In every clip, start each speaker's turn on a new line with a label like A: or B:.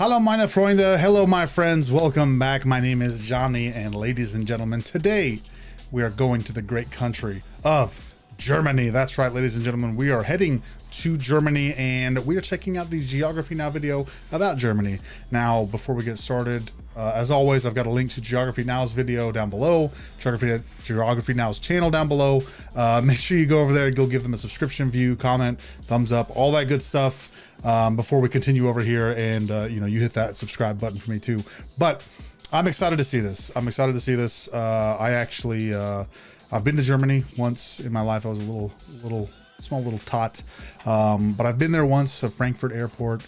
A: Hello, meine Freunde. Hello, my friends. Welcome back. My name is Johnny, and ladies and gentlemen, today we are going to the great country of Germany. That's right, ladies and gentlemen. We are heading to Germany, and we are checking out the Geography Now video about Germany. Now, before we get started, as always, I've got a link to Geography Now's video down below, Geography Now's channel down below. Make sure you go over there and go give them a subscription, view, comment, thumbs up, all that good stuff. Before we continue over here, and you hit that subscribe button for me too. But I'm excited to see this. I actually I've been to Germany once in my life. I was a small little tot, but I've been there once at Frankfurt Airport.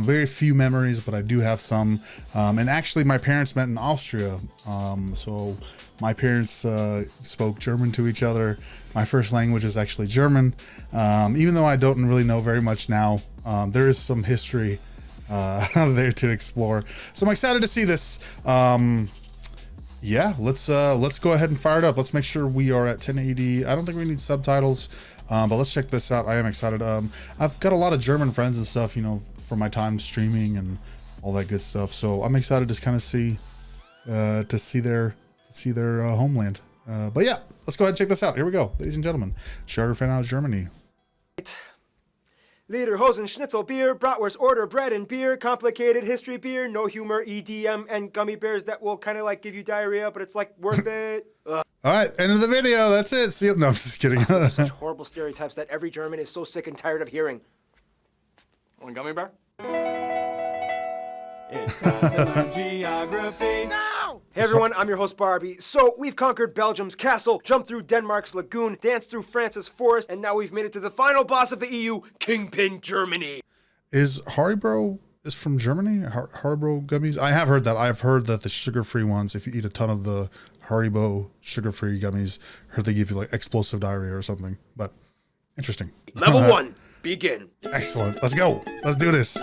A: Very few memories, but I do have some. And actually, my parents met in Austria, so my parents spoke German to each other. My first language is actually German, even though I don't really know very much now. There is some history there to explore, so I'm excited to see this. Yeah, let's go ahead and fire it up. Let's make sure we are at 1080. I don't think we need subtitles, but let's check this out. I am excited. I've got a lot of German friends and stuff, from my time streaming and all that good stuff. So I'm excited to kind of see their homeland. But yeah, let's go ahead and check this out. Here we go, ladies and gentlemen. Geography Now Germany.
B: Lederhosen, Schnitzel, beer, bratwurst, order, bread and beer, complicated history beer, no humor, EDM, and gummy bears that will kind of like give you diarrhea, but it's like worth it.
A: All right, end of the video. That's it. See you. No, I'm just kidding.
B: Such horrible stereotypes that every German is so sick and tired of hearing. Want a gummy bear?
C: It's time to learn geography.
B: No! Hey everyone, I'm your host Barbie. So we've conquered Belgium's castle, jumped through Denmark's lagoon, danced through France's forest, and now we've made it to the final boss of the EU, Kingpin Germany.
A: Is Haribo from Germany? Haribo gummies? I have heard that. I've heard that the sugar-free ones, if you eat a ton of the Haribo sugar-free gummies, heard they give you like explosive diarrhea or something. But interesting.
B: Level 1, begin.
A: Excellent. Let's go. Let's do this.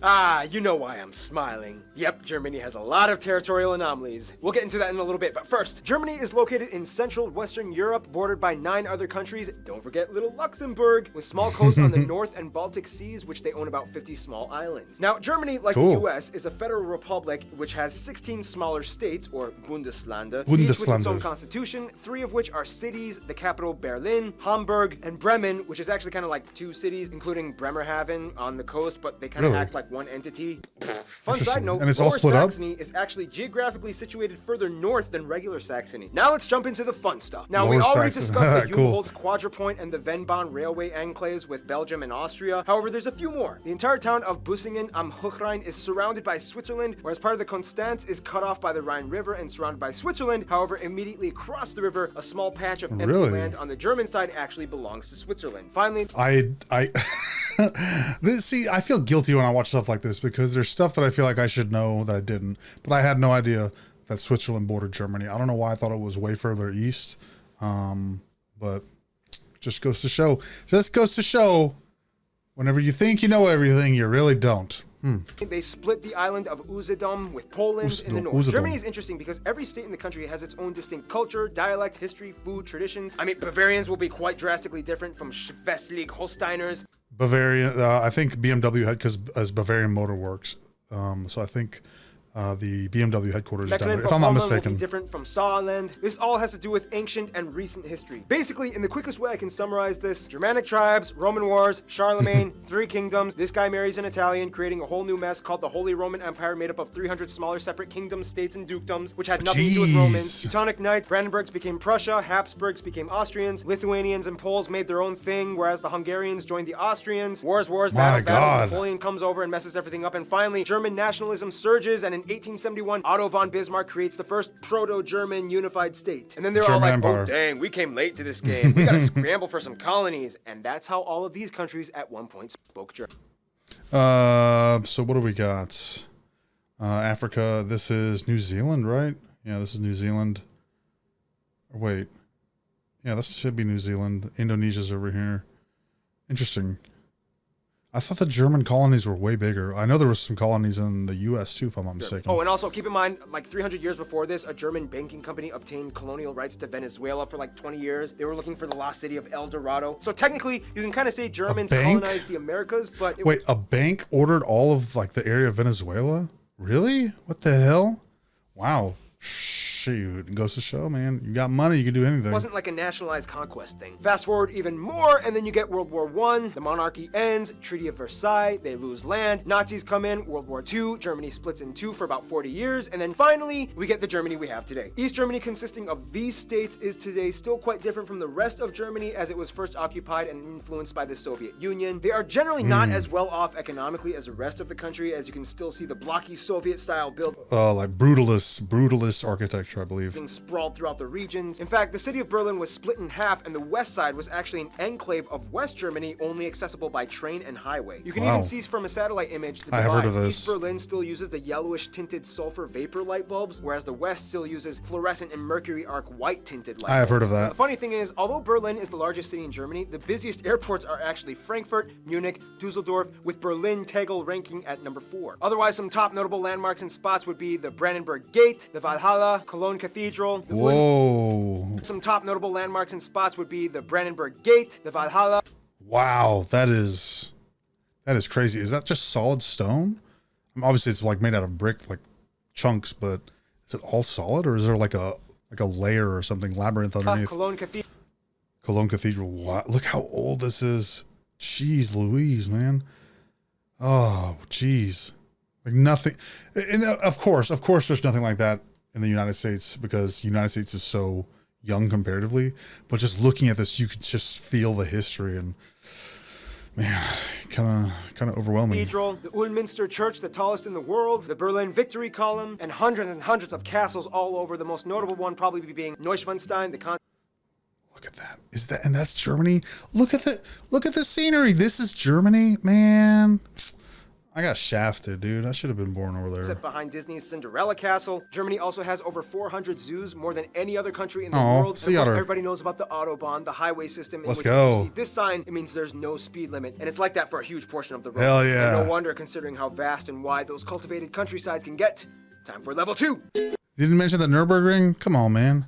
B: Ah, you know why I'm smiling. Yep, Germany has a lot of territorial anomalies. We'll get into that in a little bit, but first, Germany is located in central Western Europe, bordered by 9 other countries. Don't forget little Luxembourg, with small coasts on the North and Baltic Seas, which they own about 50 small islands. Now, Germany, like the US, is a federal republic which has 16 smaller states, or Bundeslande, each with its own constitution, 3 of which are cities, the capital Berlin, Hamburg, and Bremen, which is actually kind of like 2 cities, including Bremerhaven on the coast, but they kind of act like one entity. Fun side note,
A: and it's all
B: Lower
A: split
B: Saxony is actually geographically situated further north than regular Saxony. Now let's jump into the fun stuff. Now, we already discussed the Humboldt Quadrupoint and the Vennbahn railway enclaves with Belgium and Austria. However, there's a few more. The entire town of Bussingen am Hochrhein is surrounded by Switzerland, whereas part of the Konstanz is cut off by the Rhine River and surrounded by Switzerland. However, immediately across the river, a small patch of empty land on the German side actually belongs to Switzerland. Finally,
A: See, I feel guilty when I watch stuff like this because there's stuff that I feel like I should know that I didn't, but I had no idea that Switzerland bordered Germany. I don't know why I thought it was way further east, but just goes to show, whenever you think you know everything, you really don't.
B: They split the island of Usedom with Poland in the north. Germany is interesting because every state in the country has its own distinct culture, dialect, history, food, traditions. I mean, Bavarians will be quite drastically different from Schleswig-Holsteiners.
A: Bavarian, I think BMW had, because as Bavarian Motor Works, so I think the BMW headquarters is down there, if I'm not mistaken.
B: Will be different from Saarland. This all has to do with ancient and recent history. Basically, in the quickest way I can summarize this, Germanic tribes, Roman wars, Charlemagne, 3 kingdoms, this guy marries an Italian, creating a whole new mess called the Holy Roman Empire, made up of 300 smaller separate kingdoms, states, and dukedoms, which had nothing to do with Romans. Teutonic Knights, Brandenburgs became Prussia, Habsburgs became Austrians, Lithuanians and Poles made their own thing, whereas the Hungarians joined the Austrians. Wars, battles, Napoleon comes over and messes everything up, and finally, German nationalism surges, and in 1871, Otto von Bismarck creates the first proto-German unified state. And then they're all like, Empire. Oh dang, we came late to this game. We gotta scramble for some colonies. And that's how all of these countries at one point spoke German.
A: So what do we got? Africa, this is New Zealand, right? Yeah, this is New Zealand. Wait. Yeah, this should be New Zealand. Indonesia's over here. Interesting. I thought the German colonies were way bigger. I know there was some colonies in the U.S. too, if I'm not mistaken.
B: Oh, and also keep in mind, like 300 years before this, a German banking company obtained colonial rights to Venezuela for like 20 years. They were looking for the lost city of El Dorado. So technically, you can kind of say Germans colonized the Americas, but
A: wait, a bank ordered all of like the area of Venezuela? Really? What the hell? Wow. Shoot, it goes to show, man. You got money, you can do anything.
B: It wasn't like a nationalized conquest thing. Fast forward even more, and then you get World War I, the monarchy ends, Treaty of Versailles, they lose land, Nazis come in, World War II, Germany splits in two for about 40 years, and then finally, we get the Germany we have today. East Germany, consisting of these states, is today still quite different from the rest of Germany as it was first occupied and influenced by the Soviet Union. They are generally not as well off economically as the rest of the country, as you can still see the blocky Soviet-style build.
A: Like brutalist architecture, I believe.
B: Being sprawled throughout the regions. In fact, the city of Berlin was split in half, and the west side was actually an enclave of West Germany, only accessible by train and highway. You can even see from a satellite image the divide.
A: I have heard of this.
B: East Berlin still uses the yellowish tinted sulfur vapor light bulbs, whereas the west still uses fluorescent and mercury arc white tinted light bulbs.
A: I have heard of that.
B: The funny thing is, although Berlin is the largest city in Germany, the busiest airports are actually Frankfurt, Munich, Dusseldorf, with Berlin Tegel ranking at number 4. Otherwise, some top notable landmarks and spots would be the Brandenburg Gate, the Valhalla, Cologne Cathedral.
A: Whoa.
B: Some top notable landmarks and spots would be the Brandenburg Gate, the Valhalla.
A: Wow, that is crazy. Is that just solid stone? I mean, obviously, it's like made out of brick, like chunks, but is it all solid, or is there like a layer or something, labyrinth underneath?
B: Cologne Cathedral.
A: Cologne Cathedral. Wow, look how old this is. Jeez Louise, man. Oh, jeez. Like nothing. And of course, there's nothing like that in the United States, because the United States is so young comparatively. But just looking at this, you could just feel the history, and man, kind of overwhelming.
B: Cathedral, the Ulminster Church, the tallest in the world, the Berlin Victory Column, and hundreds of castles all over. The most notable one probably being Neuschwanstein, the
A: Look at that. Is that, and that's Germany? Look at the scenery. This is Germany, man. I got shafted, dude. I should have been born over there.
B: Set behind Disney's Cinderella Castle. Germany also has over 400 zoos, more than any other country in the world. And of course, everybody knows about the Autobahn, the highway system.
A: Let's go.
B: You see this sign, it means there's no speed limit, and it's like that for a huge portion of the road.
A: Hell yeah.
B: And no wonder, considering how vast and wide those cultivated countrysides can get. Time for level 2.
A: You didn't mention the Nurburgring? Come on, man.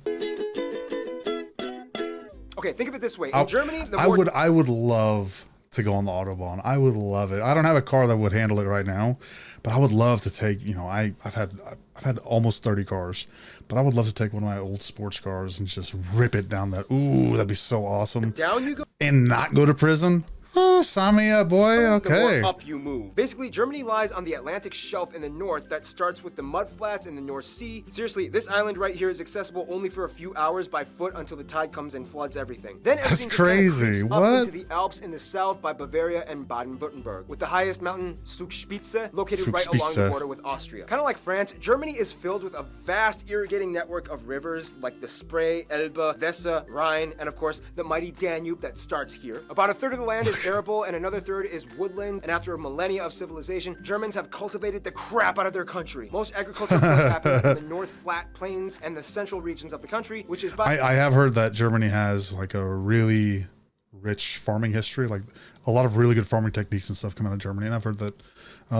B: Okay, think of it this way. In Germany,
A: I would love to go on the Autobahn. I would love it. I don't have a car that would handle it right now, but I would love to take, I've had almost 30 cars, but I would love to take one of my old sports cars and just rip it down that. Ooh, that'd be so awesome.
B: Down you go.
A: And not go to prison. Oh, sign me up, boy. Okay.
B: The more up you move. Basically, Germany lies on the Atlantic shelf in the north that starts with the mudflats in the North Sea. Seriously, this island right here is accessible only for a few hours by foot until the tide comes and floods everything. Then everything
A: That's crazy.
B: Just
A: what?
B: Up into the Alps in the south by Bavaria and Baden-Württemberg, with the highest mountain, Zugspitze, located right along the border with Austria. Kind of like France, Germany is filled with a vast irrigating network of rivers like the Spree, Elbe, Weser, Rhine, and of course, the mighty Danube that starts here. About a third of the land is arable, and another third is woodland, and after a millennia of civilization, Germans have cultivated the crap out of their country. Most agriculture, of course, happens in the North Flat Plains and the central regions of the country, which is by...
A: I have heard that Germany has like a really rich farming history, like a lot of really good farming techniques and stuff come out of Germany, and I've heard that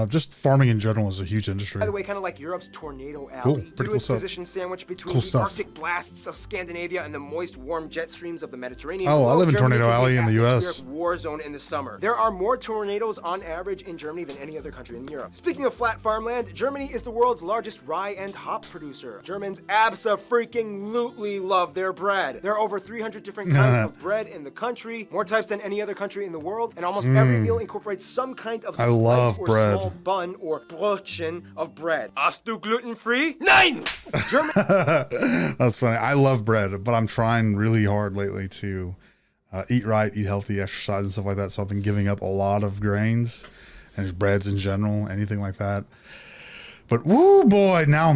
A: just farming in general is a huge industry.
B: By the way, kind of like Europe's tornado alley.
A: Cool.
B: Due
A: Pretty
B: to its position sandwiched between the Arctic blasts of Scandinavia and the moist, warm jet streams of the Mediterranean.
A: Oh, I live in
B: Germany
A: Tornado Alley in the U.S.
B: atmospheric war zone in the summer. There are more tornadoes on average in Germany than any other country in Europe. Speaking of flat farmland, Germany is the world's largest rye and hop producer. Germans abso-freaking-lutely love their bread. There are over 300 different kinds of bread in the country, more types than any other country in the world, and almost every meal incorporates some kind of slice or
A: bread.
B: Small bun or Brötchen of bread. Hast du gluten-free? Nein! German.
A: That's funny. I love bread, but I'm trying really hard lately to eat right, eat healthy, exercise and stuff like that. So I've been giving up a lot of grains and just breads in general, anything like that. But woo boy, now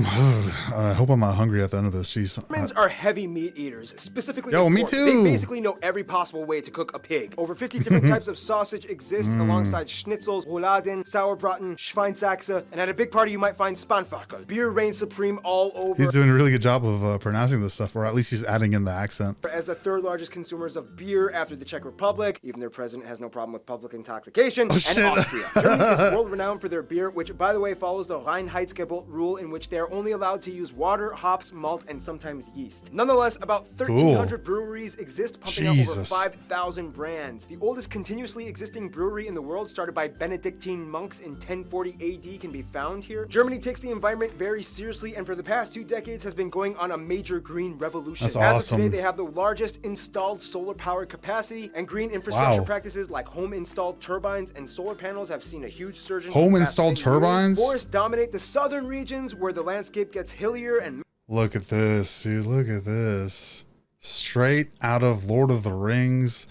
A: I hope I'm not hungry at the end of this. Jeez.
B: Germans are heavy meat eaters, specifically
A: Yo,
B: with
A: me
B: pork.
A: too.
B: They basically know every possible way to cook a pig. Over 50 different types of sausage exist alongside schnitzels, rouladen, sauerbraten, Schweinsachse, and at a big party you might find Spanferkel. Beer reigns supreme all over.
A: He's doing a really good job of pronouncing this stuff, or at least he's adding in the accent.
B: As the third largest consumers of beer after the Czech Republic, even their president has no problem with public intoxication, and
A: shit.
B: Austria. Germany is world renowned for their beer, which by the way follows the Reinheitsgebot rule in which they are only allowed to use water, hops, malt, and sometimes yeast. Nonetheless, about 1,300 breweries exist, pumping out over 5,000 brands. The oldest continuously existing brewery in the world, started by Benedictine monks in 1040 AD, can be found here. Germany takes the environment very seriously, and for the past 2 decades has been going on a major green revolution.
A: That's
B: As
A: awesome.
B: of today, they have the largest installed solar power capacity, and green infrastructure practices like home installed turbines and solar panels have seen a huge surge in
A: Home installed turbines?
B: Forests dominate the southern regions where the landscape gets hillier and
A: Look at this, dude. Look at this. Straight out of Lord of the Rings.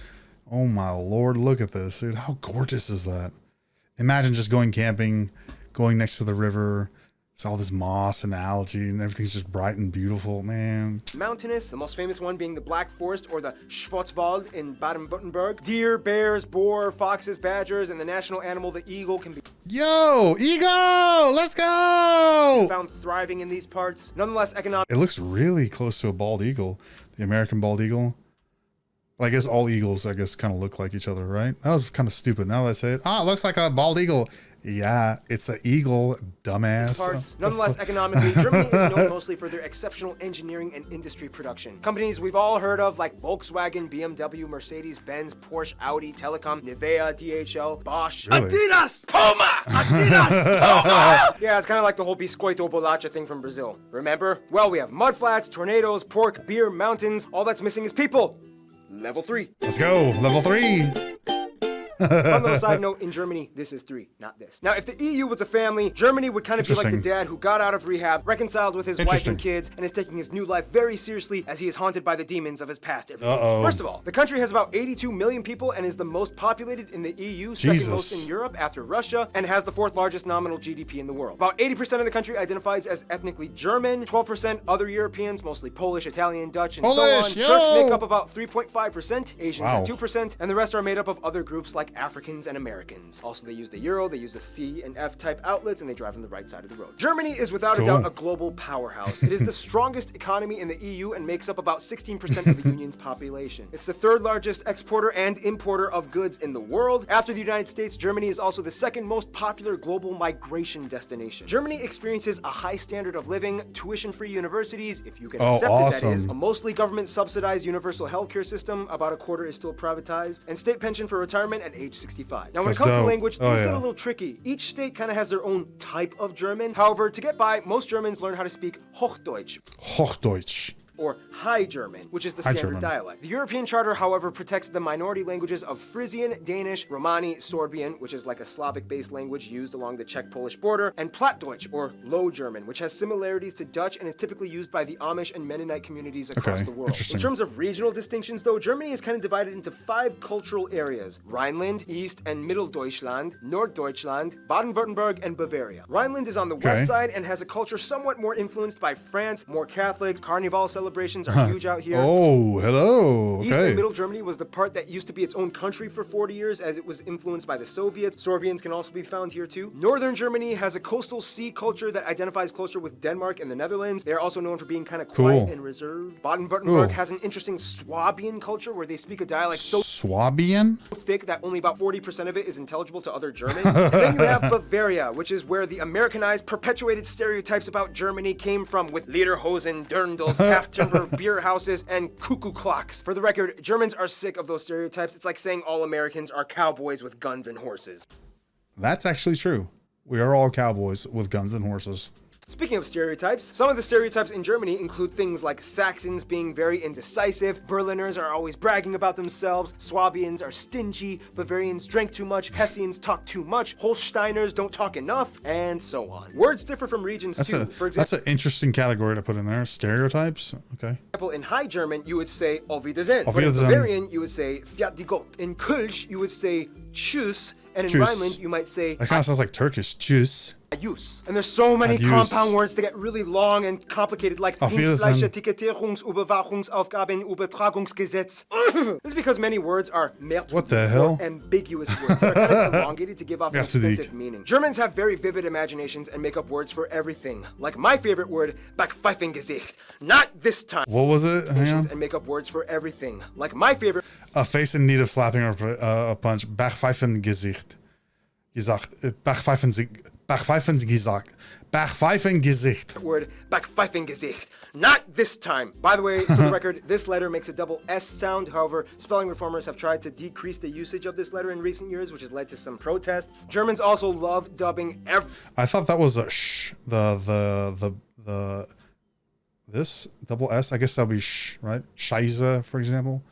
A: Oh my lord, look at this, dude. How gorgeous is that? Imagine just going camping, going next to the river. It's all this moss and algae and everything's just bright and beautiful, man.
B: mountainous, the most famous one being the Black Forest or the Schwarzwald in Baden-Württemberg. Deer, bears, boar, foxes, badgers, and the national animal, the eagle, can be
A: Yo, eagle, let's go.
B: found thriving in these parts. Nonetheless, economic
A: It looks really close to a bald eagle, the American bald eagle. But I guess all eagles, I guess, kind of look like each other, right? That was kind of stupid. Now that I say it, it looks like a bald eagle. Yeah, it's an eagle, dumbass.
B: parts. Nonetheless, economically, Germany is known mostly for their exceptional engineering and industry production. Companies we've all heard of like Volkswagen, BMW, Mercedes-Benz, Porsche, Audi, Telecom, Nivea, DHL, Bosch,
A: Really?
B: Adidas, Puma, Adidas, Puma. Yeah, it's kind of like the whole Biscoito Bolacha thing from Brazil. Remember? Well, we have mudflats, tornadoes, pork, beer, mountains. All that's missing is people. Level 3.
A: Let's go, level 3.
B: Fun little side note, in Germany, this is 3, not this. Now, if the EU was a family, Germany would kind of be like the
A: Interesting.
B: dad who got out of rehab, reconciled with his wife
A: Interesting.
B: and kids, and is taking his new life very seriously as he is haunted by the demons of his past.
A: Uh-oh.
B: First of all, the country has about 82 million people and is the most populated in the EU, second
A: Jesus.
B: most in Europe after Russia, and has the 4th largest nominal GDP in the world. About 80% of the country identifies as ethnically German, 12% other Europeans, mostly Polish, Italian, Dutch, and so
A: Polish,
B: on.
A: yo!
B: Turks make up about 3.5%, Asians
A: Wow.
B: at 2%, and the rest are made up of other groups like Africans and Americans. Also, they use the euro, they use the C and F type outlets, and they drive on the right side of the road. Germany is without a doubt
A: Cool.
B: a global powerhouse. It is the strongest economy in the EU and makes up about 16% of the union's population. It's the 3rd largest exporter and importer of goods in the world. After the United States, Germany is also the 2nd most popular global migration destination. Germany experiences a high standard of living, tuition-free universities, if you get
A: Oh,
B: accepted,
A: awesome.
B: that is, a mostly government-subsidized universal healthcare system, about a quarter is still privatized, and state pension for retirement at age 65. Now, when
A: That's
B: it comes to
A: dope.
B: language,
A: Oh,
B: things get
A: yeah.
B: a little tricky. Each state kind of has their own type of German. However, to get by, most Germans learn how to speak Hochdeutsch,
A: Hochdeutsch.
B: or High German, which is the
A: High
B: standard
A: German.
B: dialect. The European Charter, however, protects the minority languages of Frisian, Danish, Romani, Sorbian, which is like a Slavic-based language used along the Czech-Polish border, and Plattdeutsch, or Low German, which has similarities to Dutch and is typically used by the Amish and Mennonite communities across
A: Okay,
B: the world.
A: interesting.
B: In terms of regional distinctions, though, Germany is kind of divided into 5 cultural areas: Rhineland, East and Middle Deutschland, Norddeutschland, Baden-Württemberg, and Bavaria. Rhineland is on the west side and has a culture somewhat more influenced by France, more Catholics. Carnival celebrations are huge out here.
A: Oh, hello.
B: East
A: Okay.
B: and Middle Germany was the part that used to be its own country for 40 years as it was influenced by the Soviets. Sorbians can also be found here too. Northern Germany has a coastal sea culture that identifies closer with Denmark and the Netherlands. They are also known for being kind of quiet
A: Cool.
B: and reserved. Baden-Württemberg
A: Cool.
B: has an interesting Swabian culture where they speak a dialect so
A: Swabian?
B: thick that only about 40% of it is intelligible to other Germans. And then you have Bavaria, which is where the Americanized, perpetuated stereotypes about Germany came from, with lederhosen, dirndls, half-timber beer houses, and cuckoo clocks. For the record, Germans are sick of those stereotypes. It's like saying all Americans are cowboys with guns and horses.
A: That's actually true. We are all cowboys with guns and horses.
B: Speaking of stereotypes, some of the stereotypes in Germany include things like Saxons being very indecisive, Berliners are always bragging about themselves, Swabians are stingy, Bavarians drank too much, Hessians talk too much, Holsteiners don't talk enough, and so on. Words differ from regions too. For
A: That's
B: example,
A: an interesting category to put in there. Stereotypes. Okay.
B: in High German, you would say Auf Wiedersehen.
A: Auf
B: But in
A: Wiedersehen.
B: Bavarian, you would say Fiat die Gott. In Kölsch, you would say Tschüss. And in
A: Tschüss.
B: Rhineland, you might say
A: That kind of sounds like Turkish. Tschüss.
B: Adios. And there's so many
A: Adios.
B: compound words that get really long and complicated, like
A: Auf Wiedersehen.
B: Überwachungsgesetz. This is because many words are
A: What the hell?
B: ambiguous words that are kind of elongated to give off an
A: Mercredi.
B: extensive meaning. Germans have very vivid imaginations and make up words for everything. Like my favorite word, Backpfeifengesicht. Not this time.
A: What was it? Hang on.
B: And make up words for everything. Like my favorite
A: A face in need of slapping or a punch. Backpfeifengesicht. Backpfeifengesicht.
B: word, Backpfeifengesicht. Not this time. By the way, for the record, this letter makes a double S sound. However, spelling reformers have tried to decrease the usage of this letter in recent years, which has led to some protests. Germans also love dubbing
A: I thought that was a sh. This double S. I guess that'll be sh, right? Scheiße, for example.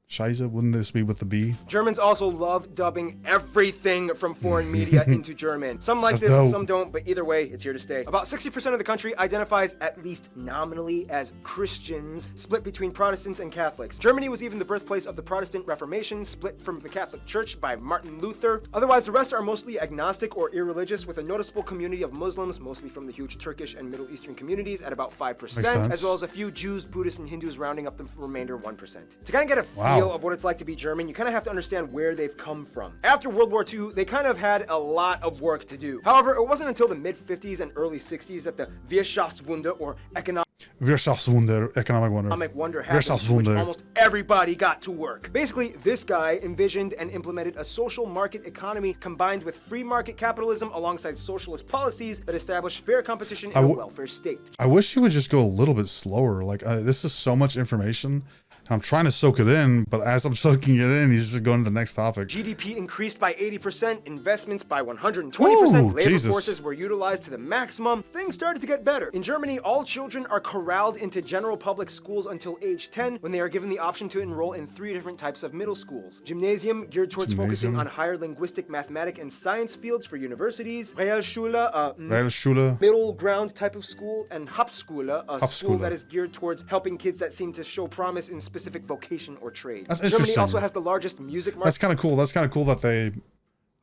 A: Scheiße, wouldn't this be with the B?
B: Germans also love dubbing everything from foreign media into German. Some like
A: That's
B: this,
A: dope.
B: some don't, but either way, it's here to stay. About 60% of the country identifies, at least nominally, as Christians, split between Protestants and Catholics. Germany was even the birthplace of the Protestant Reformation, split from the Catholic Church by Martin Luther. Otherwise, the rest are mostly agnostic or irreligious, with a noticeable community of Muslims, mostly from the huge Turkish and Middle Eastern communities, at about 5%, as well as a few Jews, Buddhists, and Hindus rounding up the remainder 1%. To kind of get a feel of what it's like to be German, you kind of have to understand where they've come from. After World War II, they kind of had a lot of work to do. However, it wasn't until the mid-50s and early 60s that the Wirtschaftswunder, or economic
A: Wirtschaftswunder, economic wonder.
B: wonder happened, in which almost everybody got to work. Basically, this guy envisioned and implemented a social market economy combined with free market capitalism alongside socialist policies that established fair competition in a welfare state.
A: I wish he would just go a little bit slower. Like, this is so much information. I'm trying to soak it in, but as I'm soaking it in, he's just going to the next topic.
B: GDP increased by 80%, investments by 120%,
A: Ooh,
B: labor
A: Jesus.
B: forces were utilized to the maximum. Things started to get better. In Germany, all children are corralled into general public schools until age 10, when they are given the option to enroll in 3 different types of middle schools. Gymnasium, geared towards focusing on higher linguistic, mathematic, and science fields for universities.
A: Realschule.
B: Middle ground type of school, and Hauptschule, a school
A: Hauptschule.
B: that is geared towards helping kids that seem to show promise in specific vocation or trades.
A: That's
B: Germany
A: interesting.
B: also has the largest music market.
A: That's kind of cool. That's kind of cool that they,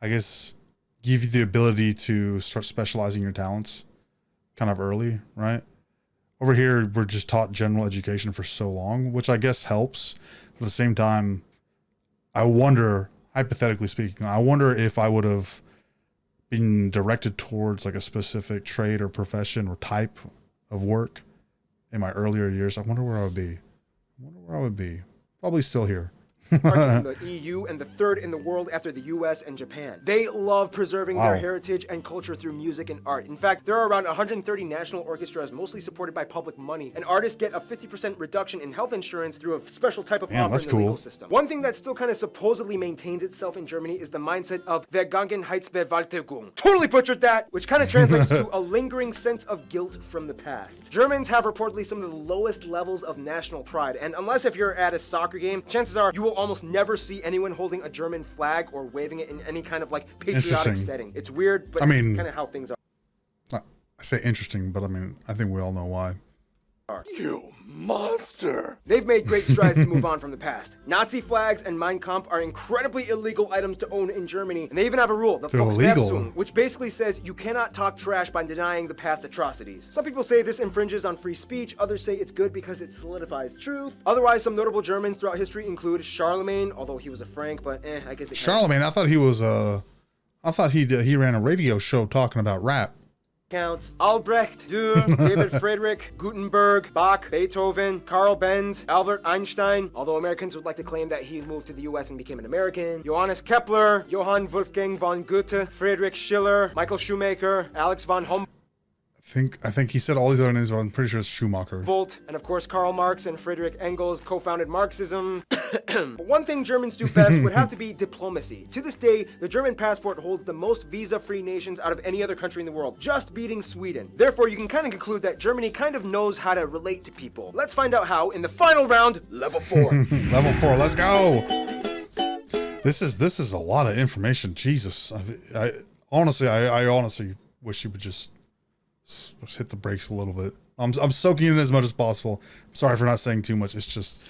A: I guess, give you the ability to start specializing your talents kind of early, right? Over here, we're just taught general education for so long, which I guess helps. But at the same time, I wonder, hypothetically speaking, I wonder if I would have been directed towards like a specific trade or profession or type of work in my earlier years. I wonder where I would be. Probably still here.
B: in the EU and the 3rd in the world after the US and Japan. They love preserving their heritage and culture through music and art. In fact, there are around 130 national orchestras, mostly supported by public money, and artists get a 50% reduction in health insurance through a special type of offer in the legal system. One thing that still kind of supposedly maintains itself in Germany is the mindset of Vergangenheitsbewältigung. Totally butchered that, which kind of translates to a lingering sense of guilt from the past. Germans have reportedly some of the lowest levels of national pride, and unless if you're at a soccer game, chances are you will almost never see anyone holding a German flag or waving it in any kind of like patriotic setting. It's weird, but it's kind of how things are.
A: I say interesting, but I mean, I think we all know why.
C: You monster!
B: They've made great strides to move on from the past. Nazi flags and Mein Kampf are incredibly illegal items to own in Germany, and they even have a rule, the Volksverhetzung, which basically says you cannot talk trash by denying the past atrocities. Some people say this infringes on free speech, others say it's good because it solidifies truth. Otherwise, some notable Germans throughout history include Charlemagne, although he was a Frank, but I guess it
A: Charlemagne, I thought he was I thought he ran a radio show talking about rap.
B: counts. Albrecht, Dürer, David Friedrich, Gutenberg, Bach, Beethoven, Carl Benz, Albert Einstein, although Americans would like to claim that he moved to the US and became an American, Johannes Kepler, Johann Wolfgang von Goethe, Friedrich Schiller, Michael Shoemaker, Alex von Humboldt,
A: I think he said all these other names, but I'm pretty sure it's Schumacher.
B: and of course Karl Marx and Friedrich Engels co-founded Marxism. But one thing Germans do best would have to be diplomacy. To this day, the German passport holds the most visa-free nations out of any other country in the world, just beating Sweden. Therefore, you can kind of conclude that Germany kind of knows how to relate to people. Let's find out how in the final round, level 4.
A: Level 4, let's go. This is a lot of information. Jesus, I honestly wish he would just hit the brakes a little bit. I'm soaking in as much as possible. I'm sorry for not saying too much. It's just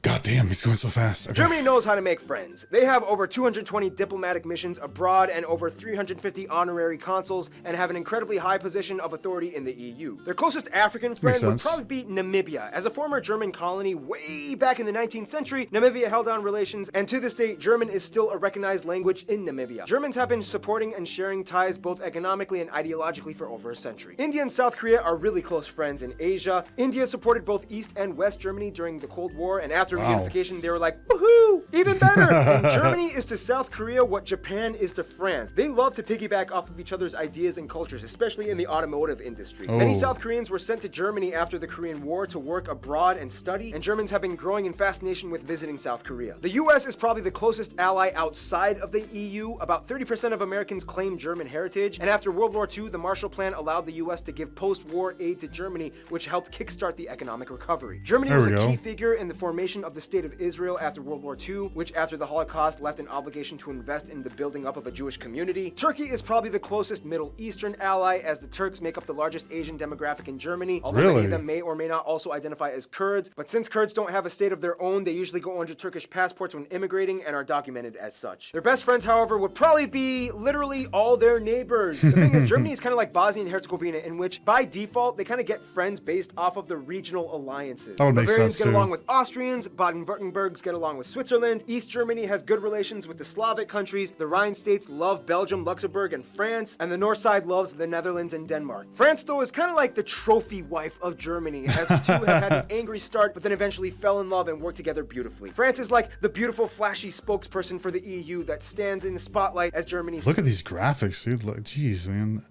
A: God damn, he's going so fast. Okay.
B: Germany knows how to make friends. They have over 220 diplomatic missions abroad and over 350 honorary consuls and have an incredibly high position of authority in the EU. Their closest African friend would probably be Namibia. As a former German colony way back in the 19th century, Namibia held on relations, and to this day, German is still a recognized language in Namibia. Germans have been supporting and sharing ties both economically and ideologically for over a century. India and South Korea are really close friends in Asia. India supported both East and West Germany during the Cold War, and after reunification, they were like, woohoo, even better. And Germany is to South Korea what Japan is to France. They love to piggyback off of each other's ideas and cultures, especially in the automotive industry. Many South Koreans were sent to Germany after the Korean War to work abroad and study, and Germans have been growing in fascination with visiting South Korea. The US is probably the closest ally outside of the EU. About 30% of Americans claim German heritage, and after World War II, the Marshall Plan allowed the US to give post-war aid to Germany, which helped kickstart the economic recovery. Germany was a key figure in the formation of the State of Israel after World War II, which after the Holocaust left an obligation to invest in the building up of a Jewish community. Turkey is probably the closest Middle Eastern ally, as the Turks make up the largest Asian demographic in Germany, although many of them may or may not also identify as Kurds. But since Kurds don't have a state of their own, they usually go under Turkish passports when immigrating and are documented as such. Their best friends, however, would probably be literally all their neighbors. The thing is, Germany is kind of like Bosnia and Herzegovina, in which by default they kind of get friends based off of the regional alliances. Bavarians get along with Austrians, Baden-Württembergs get along with Switzerland, East Germany has good relations with the Slavic countries, the Rhine states love Belgium, Luxembourg, and France, and the north side loves the Netherlands and Denmark. France, though, is kind of like the trophy wife of Germany, as the two have had an angry start, but then eventually fell in love and worked together beautifully. France is like the beautiful, flashy spokesperson for the EU that stands in the spotlight as Germany's...
A: Look at these graphics, dude. Look, jeez, man.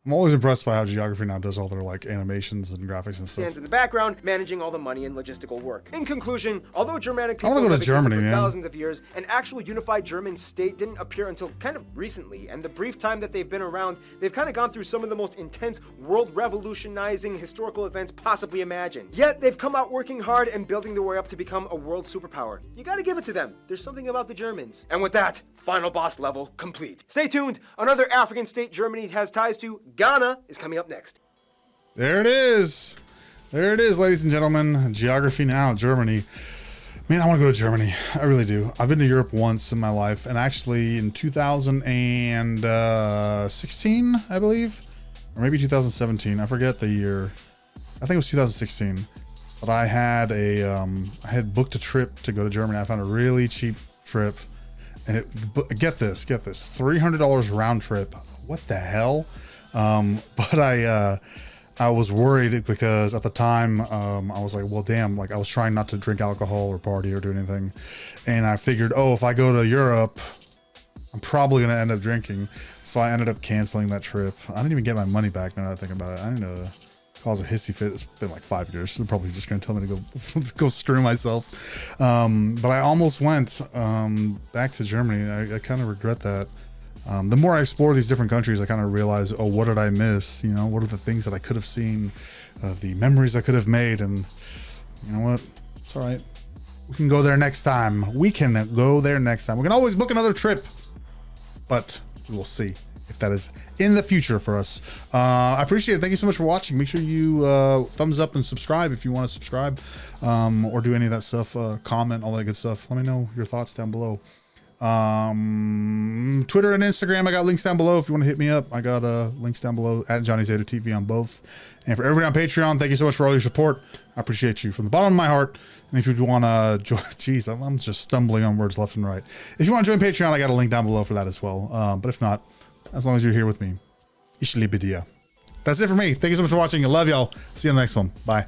A: I'm always impressed by how Geography now does all their like animations and graphics and stuff.
B: Stands in the background, managing all the money and logistical work. In conclusion, although Germanic peoples
A: have
B: existed for thousands of years, an actual unified German state didn't appear until kind of recently, and the brief time that they've been around, they've kind of gone through some of the most intense, world-revolutionizing historical events possibly imagined. Yet, they've come out working hard and building their way up to become a world superpower. You gotta give it to them. There's something about the Germans. And with that, final boss level complete. Stay tuned. Another African state Germany has ties to, Ghana, is coming up next.
A: There it is. There it is, ladies and gentlemen. Geography now, Germany. Man, I want to go to Germany. I really do. I've been to Europe once in my life, and actually in 2016, I believe, or maybe 2017. I forget the year. I think it was 2016. But I had I had booked a trip to go to Germany. I found a really cheap trip, and get this, $300 round trip. What the hell? But I was worried because at the time, I was like, well, damn, like I was trying not to drink alcohol or party or do anything. And I figured, oh, if I go to Europe, I'm probably going to end up drinking. So I ended up canceling that trip. I didn't even get my money back now that I think about it. I didn't know. Cause a hissy fit. It's been like 5 years. They're probably just gonna tell me to go screw myself. But I almost went back to Germany. I kind of regret that. The more I explore these different countries, I kind of realize, oh, what did I miss? You know, what are the things that I could have seen, the memories I could have made, and you know what? It's all right. We can go there next time. We can go there next time. We can always book another trip, but we'll see if that is in the future for us. I appreciate it. Thank you so much for watching. Make sure you thumbs up and subscribe if you want to subscribe, or do any of that stuff, comment, all that good stuff. Let me know your thoughts down below. Twitter and Instagram, I got links down below if you want to hit me up. I got links down below at jonnyzetatv on both. And for everybody on Patreon, thank you so much for all your support. I appreciate you from the bottom of my heart. And if you want to join, geez, I'm just stumbling on words left and right. If you want to join Patreon, I got a link down below for that as well. But if not, as long as you're here with me, ich liebe dir. That's it for me. Thank you so much for watching. I love y'all. See you in the next one. Bye.